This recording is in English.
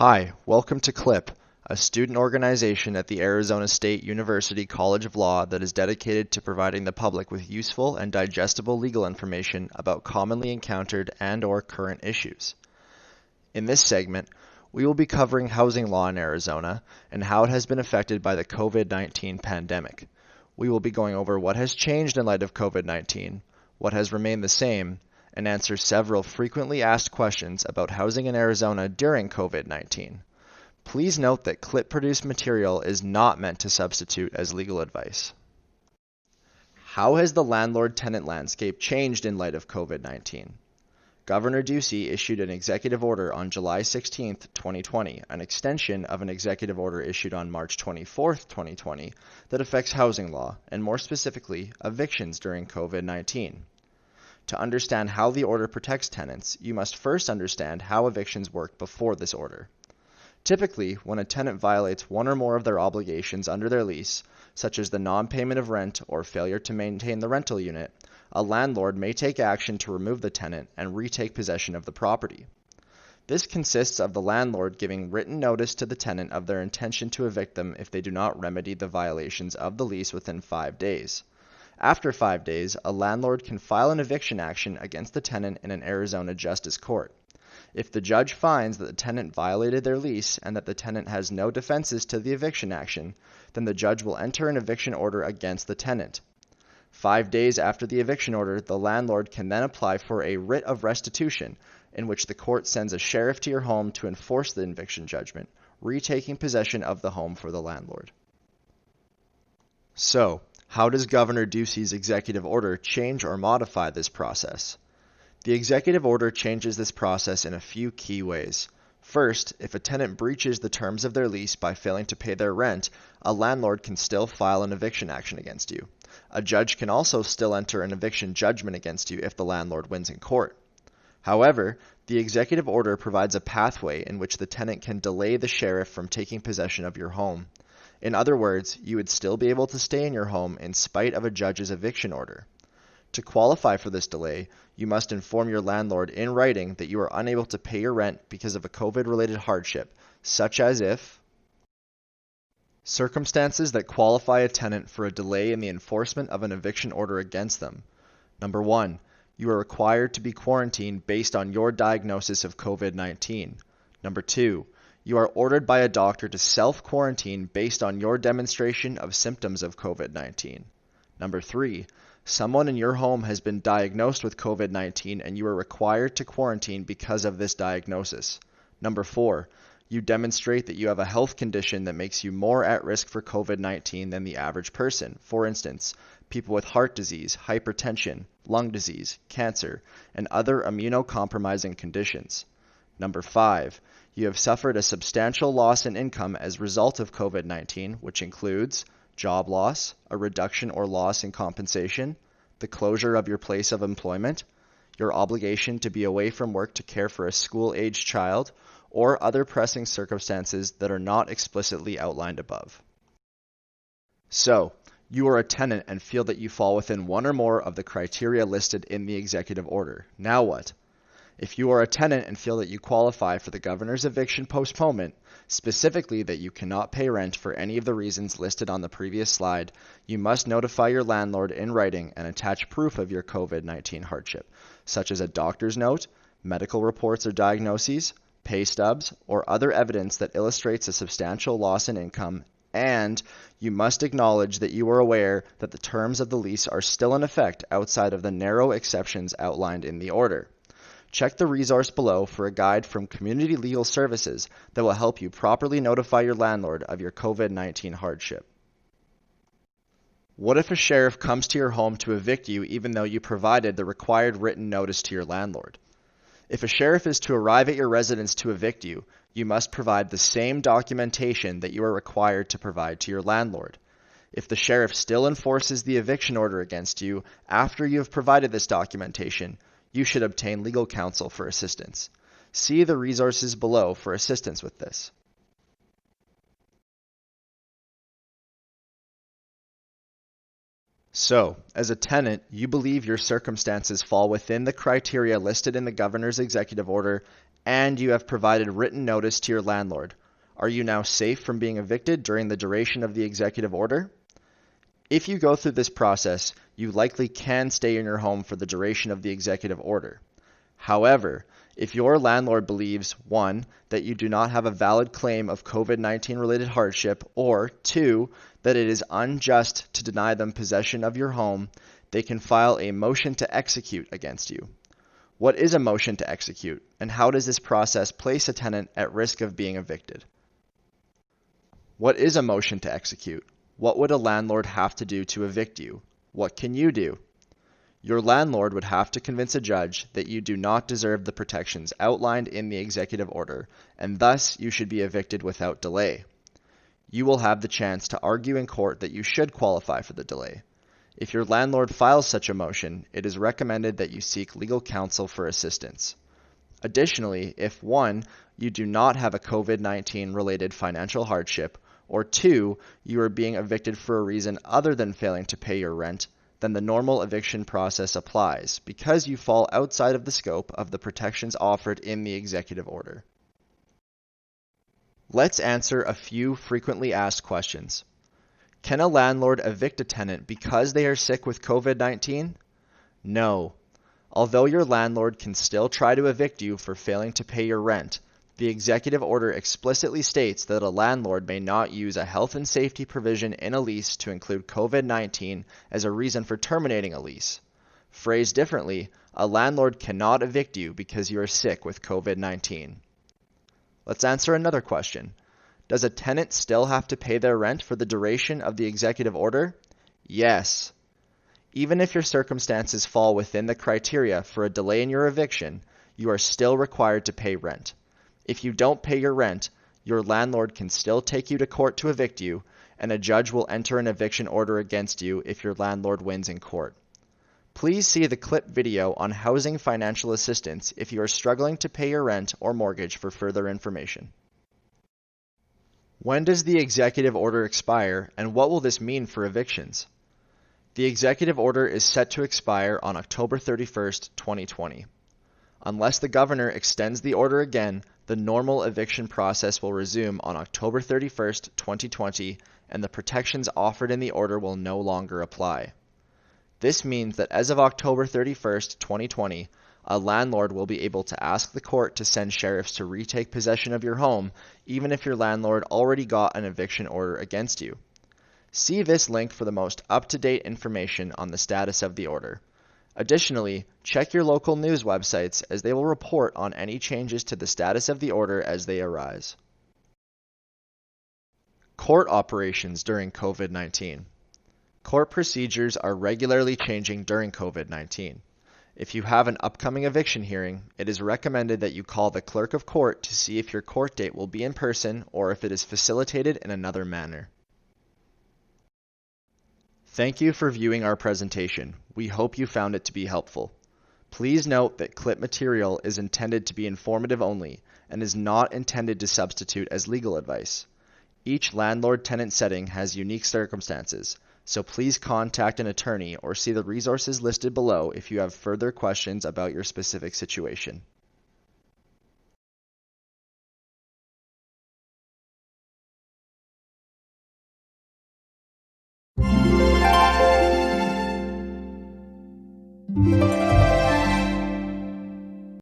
Hi, welcome to CLIP, a student organization at the Arizona State University College of Law that is dedicated to providing the public with useful and digestible legal information about commonly encountered and/or current issues. In this segment, we will be covering housing law in Arizona and how it has been affected by the COVID-19 pandemic. We will be going over what has changed in light of COVID-19, what has remained the same, and answer several frequently asked questions about housing in Arizona during COVID-19. Please note that CLIP-produced material is not meant to substitute as legal advice. How has the landlord-tenant landscape changed in light of COVID-19? Governor Ducey issued an executive order on July 16, 2020, an extension of an executive order issued on March 24, 2020, that affects housing law, and more specifically, evictions during COVID-19. To understand how the order protects tenants, you must first understand how evictions work before this order. Typically, when a tenant violates one or more of their obligations under their lease, such as the non-payment of rent or failure to maintain the rental unit, a landlord may take action to remove the tenant and retake possession of the property. This consists of the landlord giving written notice to the tenant of their intention to evict them if they do not remedy the violations of the lease within 5 days. After 5 days, a landlord can file an eviction action against the tenant in an Arizona justice court. If the judge finds that the tenant violated their lease and that the tenant has no defenses to the eviction action, then the judge will enter an eviction order against the tenant. 5 days after the eviction order, the landlord can then apply for a writ of restitution, in which the court sends a sheriff to your home to enforce the eviction judgment, retaking possession of the home for the landlord. So, how does Governor Ducey's executive order change or modify this process? The executive order changes this process in a few key ways. First, if a tenant breaches the terms of their lease by failing to pay their rent, a landlord can still file an eviction action against you. A judge can also still enter an eviction judgment against you if the landlord wins in court. However, the executive order provides a pathway in which the tenant can delay the sheriff from taking possession of your home. In other words, you would still be able to stay in your home in spite of a judge's eviction order. To qualify for this delay, you must inform your landlord in writing that you are unable to pay your rent because of a COVID-related hardship, such as if circumstances that qualify a tenant for a delay in the enforcement of an eviction order against them. Number 1, you are required to be quarantined based on your diagnosis of COVID-19. Number 2, you are ordered by a doctor to self-quarantine based on your demonstration of symptoms of COVID-19. Number 3, someone in your home has been diagnosed with COVID-19 and you are required to quarantine because of this diagnosis. Number 4, you demonstrate that you have a health condition that makes you more at risk for COVID-19 than the average person. For instance, people with heart disease, hypertension, lung disease, cancer, and other immunocompromising conditions. Number 5, you have suffered a substantial loss in income as a result of COVID-19, which includes job loss, a reduction or loss in compensation, the closure of your place of employment, your obligation to be away from work to care for a school-aged child, or other pressing circumstances that are not explicitly outlined above. So, you are a tenant and feel that you fall within one or more of the criteria listed in the executive order. Now what? If you are a tenant and feel that you qualify for the governor's eviction postponement, specifically that you cannot pay rent for any of the reasons listed on the previous slide, you must notify your landlord in writing and attach proof of your COVID-19 hardship, such as a doctor's note, medical reports or diagnoses, pay stubs, or other evidence that illustrates a substantial loss in income, and you must acknowledge that you are aware that the terms of the lease are still in effect outside of the narrow exceptions outlined in the order. Check the resource below for a guide from Community Legal Services that will help you properly notify your landlord of your COVID-19 hardship. What if a sheriff comes to your home to evict you even though you provided the required written notice to your landlord? If a sheriff is to arrive at your residence to evict you, you must provide the same documentation that you are required to provide to your landlord. If the sheriff still enforces the eviction order against you after you have provided this documentation, you should obtain legal counsel for assistance. See the resources below for assistance with this. So, as a tenant, you believe your circumstances fall within the criteria listed in the governor's executive order and you have provided written notice to your landlord. Are you now safe from being evicted during the duration of the executive order? If you go through this process, you likely can stay in your home for the duration of the executive order. However, if your landlord believes, 1, that you do not have a valid claim of COVID-19 related hardship, or 2, that it is unjust to deny them possession of your home, they can file a motion to execute against you. What is a motion to execute, and how does this process place a tenant at risk of being evicted? What is a motion to execute? What would a landlord have to do to evict you? What can you do? Your landlord would have to convince a judge that you do not deserve the protections outlined in the executive order, and thus you should be evicted without delay. You will have the chance to argue in court that you should qualify for the delay. If your landlord files such a motion, it is recommended that you seek legal counsel for assistance. Additionally, if 1, you do not have a COVID-19 related financial hardship, or 2, you are being evicted for a reason other than failing to pay your rent, then the normal eviction process applies because you fall outside of the scope of the protections offered in the executive order. Let's answer a few frequently asked questions. Can a landlord evict a tenant because they are sick with COVID-19? No. Although your landlord can still try to evict you for failing to pay your rent, the executive order explicitly states that a landlord may not use a health and safety provision in a lease to include COVID-19 as a reason for terminating a lease. Phrased differently, a landlord cannot evict you because you are sick with COVID-19. Let's answer another question. Does a tenant still have to pay their rent for the duration of the executive order? Yes. Even if your circumstances fall within the criteria for a delay in your eviction, you are still required to pay rent. If you don't pay your rent, your landlord can still take you to court to evict you, and a judge will enter an eviction order against you if your landlord wins in court. Please see the clip video on housing financial assistance if you are struggling to pay your rent or mortgage for further information. When does the executive order expire, and what will this mean for evictions? The executive order is set to expire on October 31st, 2020. Unless the governor extends the order again, the normal eviction process will resume on October 31st, 2020, and the protections offered in the order will no longer apply. This means that as of October 31st, 2020, a landlord will be able to ask the court to send sheriffs to retake possession of your home, even if your landlord already got an eviction order against you. See this link for the most up-to-date information on the status of the order. Additionally, check your local news websites as they will report on any changes to the status of the order as they arise. Court operations during COVID-19. Court procedures are regularly changing during COVID-19. If you have an upcoming eviction hearing, it is recommended that you call the clerk of court to see if your court date will be in person or if it is facilitated in another manner. Thank you for viewing our presentation. We hope you found it to be helpful. Please note that clip material is intended to be informative only and is not intended to substitute as legal advice. Each landlord-tenant setting has unique circumstances, so please contact an attorney or see the resources listed below if you have further questions about your specific situation.